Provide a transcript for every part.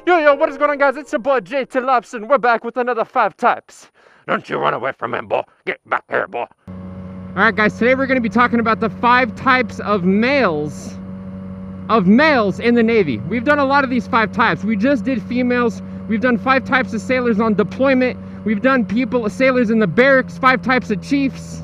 Yo, what is going on, guys? It's your boy JTsuits, and we're back with another 5 types. Don't you run away from him, boy. Get back here, boy. Alright, guys, today we're going to be talking about the 5 types of males in the Navy. We've done a lot of these 5 types. We just did females. We've done 5 types of sailors on deployment. We've done sailors in the barracks, 5 types of chiefs.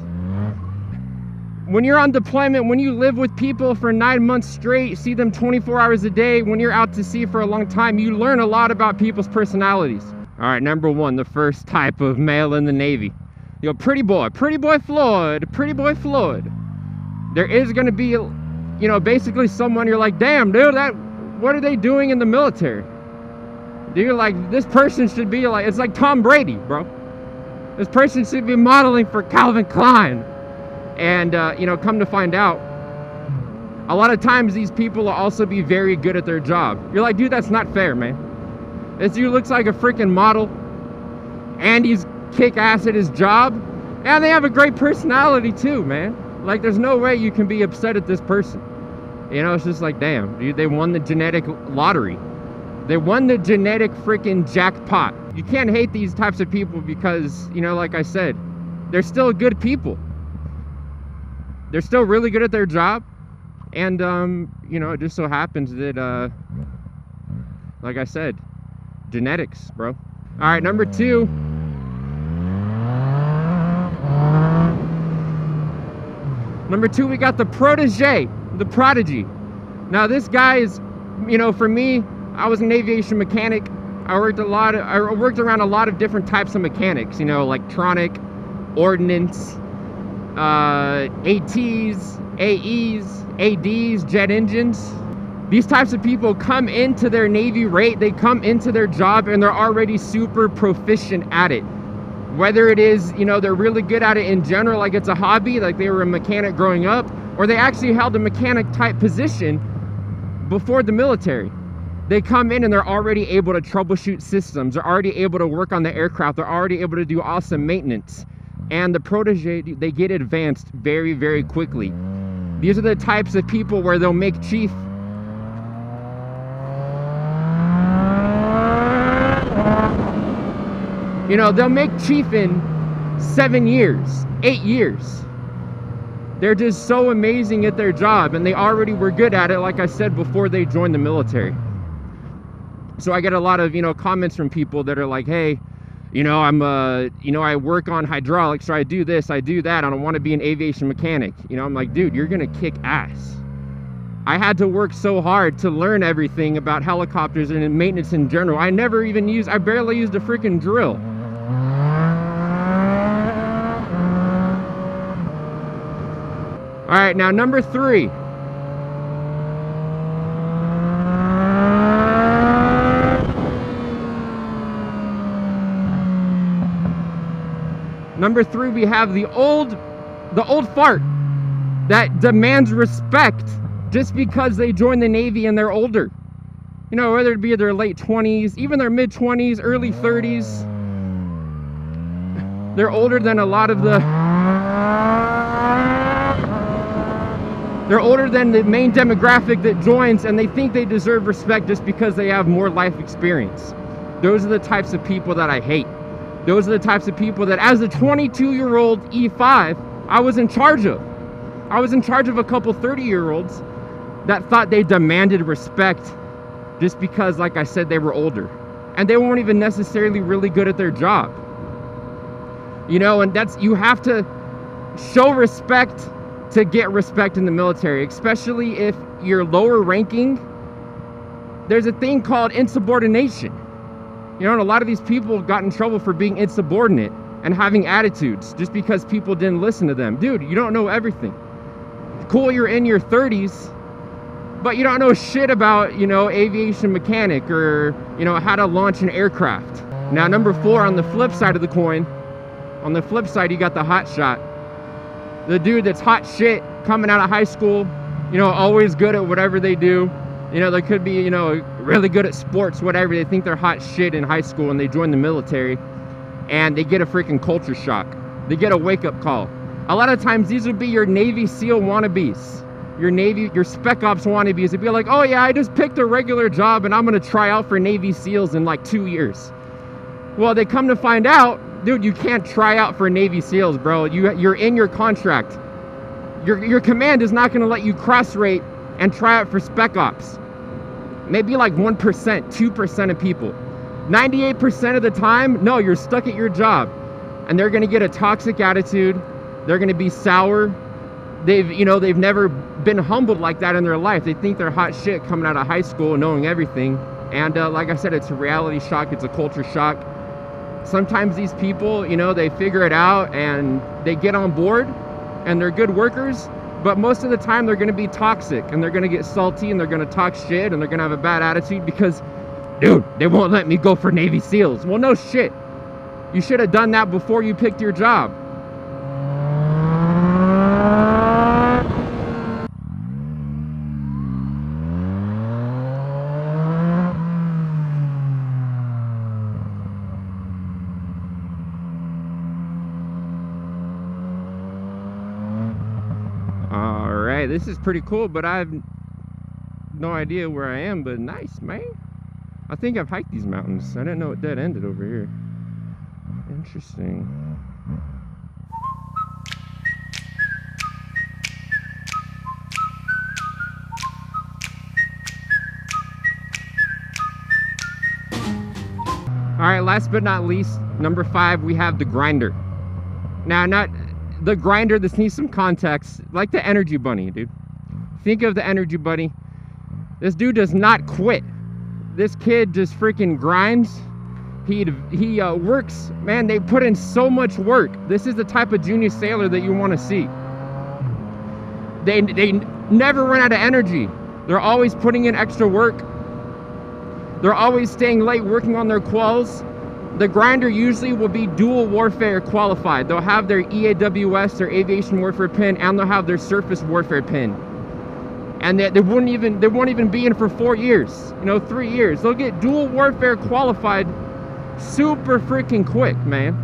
When you're on deployment, when you live with people for 9 months straight, see them 24 hours a day, when you're out to sea for a long time, you learn a lot about people's personalities. All right, number 1, the first type of male in the Navy. You know, pretty boy Floyd. There is gonna be, you know, basically someone you're like, damn, dude, what are they doing in the military? Dude, like, this person should be like, it's like Tom Brady, bro. This person should be modeling for Calvin Klein. And, you know, come to find out, a lot of times these people will also be very good at their job. You're like, dude, that's not fair, man. This dude looks like a freaking model, and he's kick-ass at his job, and they have a great personality too, man. Like, there's no way you can be upset at this person. You know, it's just like, damn, dude, they won the genetic lottery. They won the genetic freaking jackpot. You can't hate these types of people because, you know, like I said, they're still good people. They're still really good at their job, and you know, it just so happens that like I said, genetics, bro. All right, number 2. Number 2, we got the protege, the prodigy. Now this guy is, you know, for me, I was an aviation mechanic. I worked around a lot of different types of mechanics, you know, electronic, ordnance, ATs, AEs, ADs, jet engines. These types of people come into their Navy rate, they come into their job, and they're already super proficient at it. Whether it is, you know, they're really good at it in general, like it's a hobby, like they were a mechanic growing up, or they actually held a mechanic type position before the military. They come in and they're already able to troubleshoot systems, they're already able to work on the aircraft, they're already able to do awesome maintenance. And the protege, they get advanced very, very quickly. These are the types of people where they'll make chief. You know, they'll make chief in 7 years, 8 years. They're just so amazing at their job, and they already were good at it, like I said, before they joined the military. So I get a lot of, you know, comments from people that are like, hey, you know, you know, I work on hydraulics, or I do this, I do that, I don't want to be an aviation mechanic. You know, I'm like, dude, you're gonna kick ass. I had to work so hard to learn everything about helicopters and maintenance in general. I barely used a freaking drill. All right, now number 3. Number 3, we have the old fart that demands respect just because they joined the Navy and they're older. You know, whether it be their late 20s, even their mid 20s, early 30s. They're older than a lot of the... They're older than the main demographic that joins, and they think they deserve respect just because they have more life experience. Those are the types of people that I hate. Those are the types of people that, as a 22-year-old E5, I was in charge of. I was in charge of a couple 30-year-olds that thought they demanded respect just because, like I said, they were older. And they weren't even necessarily really good at their job. You know, and you have to show respect to get respect in the military, especially if you're lower ranking. There's a thing called insubordination. You know, and a lot of these people got in trouble for being insubordinate and having attitudes just because people didn't listen to them. Dude, you don't know everything. Cool, you're in your 30s, but you don't know shit about, you know, aviation mechanic or, you know, how to launch an aircraft. Now, number 4, on the flip side of the coin, on the flip side, you got the hotshot. The dude that's hot shit, coming out of high school, you know, always good at whatever they do. You know, they could be, you know, really good at sports, whatever. They think they're hot shit in high school and they join the military and they get a freaking culture shock. They get a wake-up call. A lot of times these would be your Navy SEAL wannabes. your Navy, your Spec Ops wannabes, they'd be like, oh yeah, I just picked a regular job and I'm gonna try out for Navy SEALs in like 2 years. Well, they come to find out, dude, you can't try out for Navy SEALs, bro. You're in your contract. Your command is not gonna let you cross-rate and try out for Spec Ops. Maybe like 1%, 2% of people. 98% of the time, no, you're stuck at your job. And they're gonna get a toxic attitude. They're gonna be sour. They've never been humbled like that in their life. They think they're hot shit coming out of high school and knowing everything. And like I said, it's a reality shock, it's a culture shock. Sometimes these people, they figure it out and they get on board and they're good workers, but most of the time they're gonna be toxic and they're gonna get salty and they're gonna talk shit and they're gonna have a bad attitude because, dude, they won't let me go for Navy SEALs. Well, no shit. You should have done that before you picked your job. Alright, this is pretty cool, but I have no idea where I am, but nice, man. I think I've hiked these mountains. I didn't know it dead ended over here. Interesting. Alright, last but not least, number 5, we have the grinder. Now, not the grinder, this needs some context. Like the energy bunny, dude. Think of the energy bunny. This dude does not quit. This kid just freaking grinds. He works, man, they put in so much work. This is the type of junior sailor that you want to see. They never run out of energy. They're always putting in extra work. They're always staying late working on their quals. The grinder usually will be dual warfare qualified. They'll have their EAWS, their aviation warfare pin, and they'll have their surface warfare pin. And they won't even be in for 4 years, 3 years. They'll get dual warfare qualified super freaking quick, man.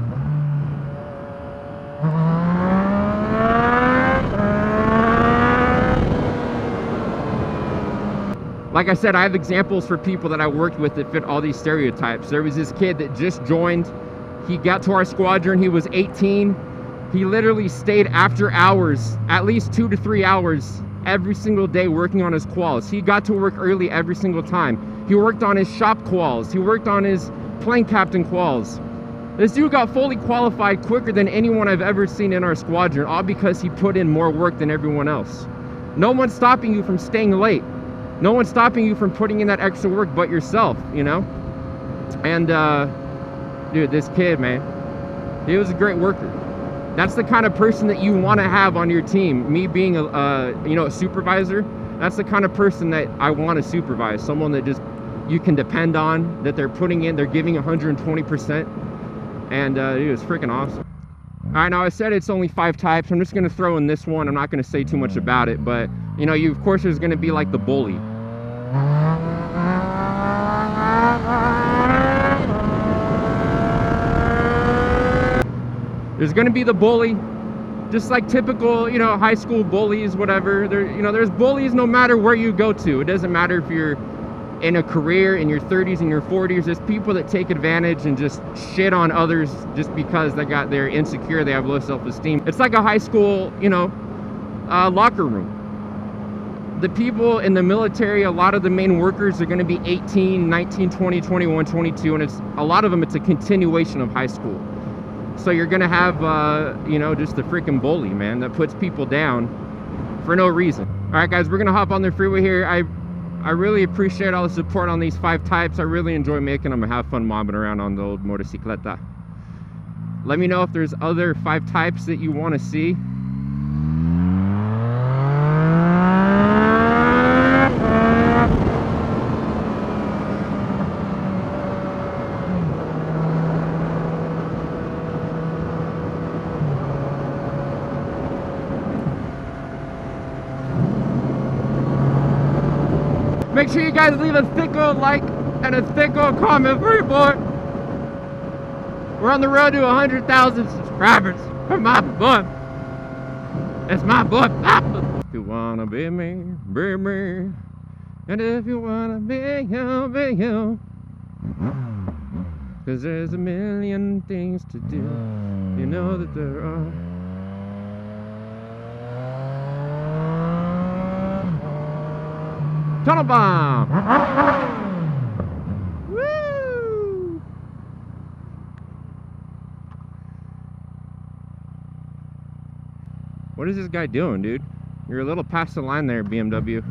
Like I said, I have examples for people that I worked with that fit all these stereotypes. There was this kid that just joined. He got to our squadron, he was 18. He literally stayed after hours, at least 2 to 3 hours, every single day working on his quals. He got to work early every single time. He worked on his shop quals. He worked on his plane captain quals. This dude got fully qualified quicker than anyone I've ever seen in our squadron, all because he put in more work than everyone else. No one's stopping you from staying late. No one's stopping you from putting in that extra work but yourself, And, dude, this kid, man, he was a great worker. That's the kind of person that you want to have on your team. Me being a supervisor, that's the kind of person that I want to supervise. Someone that just you can depend on, that they're putting in, they're giving 120%. And dude, it's freaking awesome. All right, now I said it's only 5 types. I'm just going to throw in this one. I'm not going to say too much about it, but of course there's going to be like the bully. There's going to be the bully, just like typical, high school bullies, whatever. There's bullies no matter where you go to. It doesn't matter if you're in a career in your 30s and your 40s. There's people that take advantage and just shit on others just because they're insecure, they have low self-esteem. It's like a high school, locker room. The people in the military, a lot of the main workers are going to be 18, 19, 20, 21, 22, and a lot of them, it's a continuation of high school. So you're going to have, just the freaking bully, man, that puts people down for no reason. All right, guys, we're going to hop on the freeway here. I really appreciate all the support on these 5 types. I really enjoy making them and have fun mobbing around on the old motocicleta. Let me know if there's other 5 types that you want to see. Make sure you guys leave a thick old like and a thick old comment for your boy. We're on the road to 100,000 subscribers for my boy. That's my boy, Papa. you wanna be me, be me. And if you wanna be you, be you. 'Cause there's a million things to do. You know that there are. Tunnel bomb! Woo! What is this guy doing, dude? You're a little past the line there, BMW.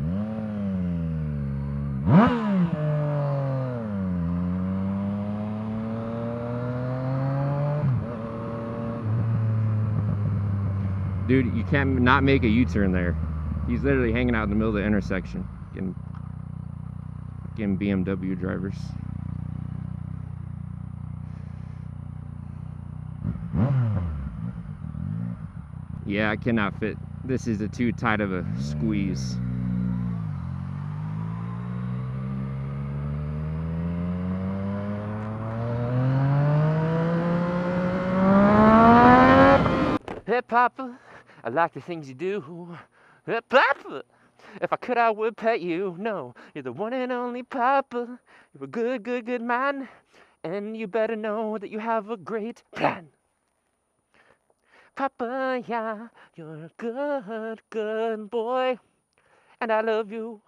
Dude, you can't not make a U-turn there. He's literally hanging out in the middle of the intersection. Getting BMW drivers. Yeah, I cannot fit. This is too tight of a squeeze. Hey, Papa, I like the things you do. Hey, Papa, if I could, I would pet you. No, you're the one and only Papa. You're a good, good, good man. And you better know that you have a great plan. Papa, yeah, you're a good, good boy. And I love you.